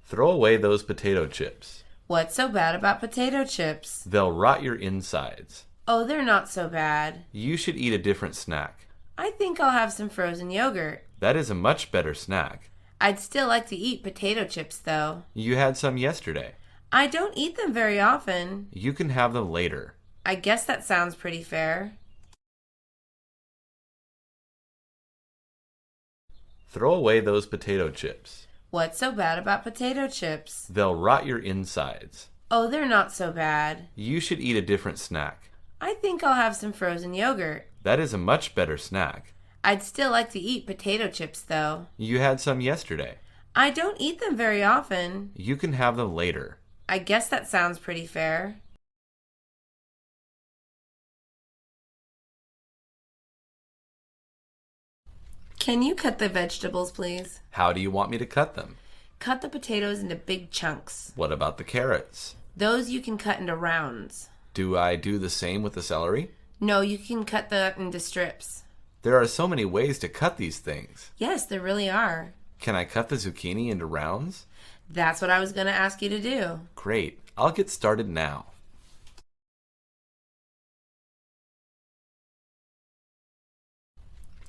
Throw away those potato chips. What's so bad about potato chips? They'll rot your insides. Oh, they're not so bad. You should eat a different snack. I think I'll have some frozen yogurt. That is a much better snack. I'd still like to eat potato chips, though. You had some yesterday. I don't eat them very often. You can have them later. I guess that sounds pretty fair. Throw away those potato chips. What's so bad about potato chips? They'll rot your insides. Oh, they're not so bad. You should eat a different snack. I think I'll have some frozen yogurt. That is a much better snack. I'd still like to eat potato chips, though. You had some yesterday. I don't eat them very often. You can have them later. I guess that sounds pretty fair. Can you cut the vegetables, please? How do you want me to cut them? Cut the potatoes into big chunks. What about the carrots? Those you can cut into rounds. Do I do the same with the celery? No, you can cut that into strips. There are so many ways to cut these things. Yes, there really are. Can I cut the zucchini into rounds? That's what I was going to ask you to do. Great. I'll get started now.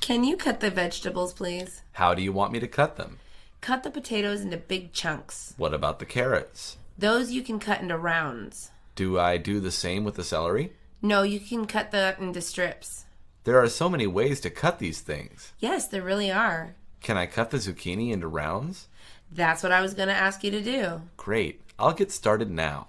Can you cut the vegetables, please? How do you want me to cut them? Cut the potatoes into big chunks. What about the carrots? Those you can cut into rounds. Do I do the same with the celery? No, you can cut that into strips. There are so many ways to cut these things. Yes, there really are. Can I cut the zucchini into rounds? That's what I was going to ask you to do. Great. I'll get started now.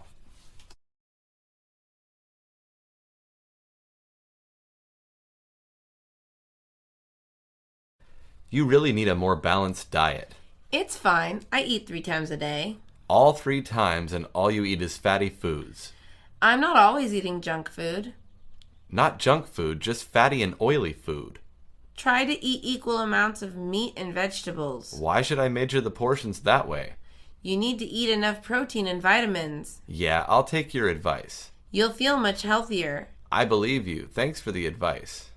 You really need a more balanced diet. It's fine. I eat 3 times a day. All 3 times and all you eat is fatty foods. I'm not always eating junk food. Not junk food, just fatty and oily food. Try to eat equal amounts of meat and vegetables. Why should I measure the portions that way? You need to eat enough protein and vitamins. Yeah, I'll take your advice. You'll feel much healthier. I believe you. Thanks for the advice.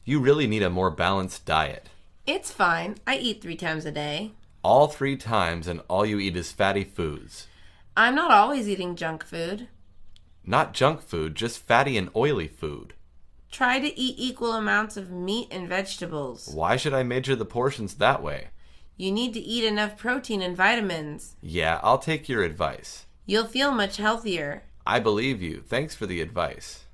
You really need a more balanced diet. It's fine. I eat 3 times a day. All 3 times and all you eat is fatty foods. I'm not always eating junk food. Not junk food, just fatty and oily food. Try to eat equal amounts of meat and vegetables. Why should I measure the portions that way? You need to eat enough protein and vitamins. Yeah, I'll take your advice. You'll feel much healthier. I believe you. Thanks for the advice.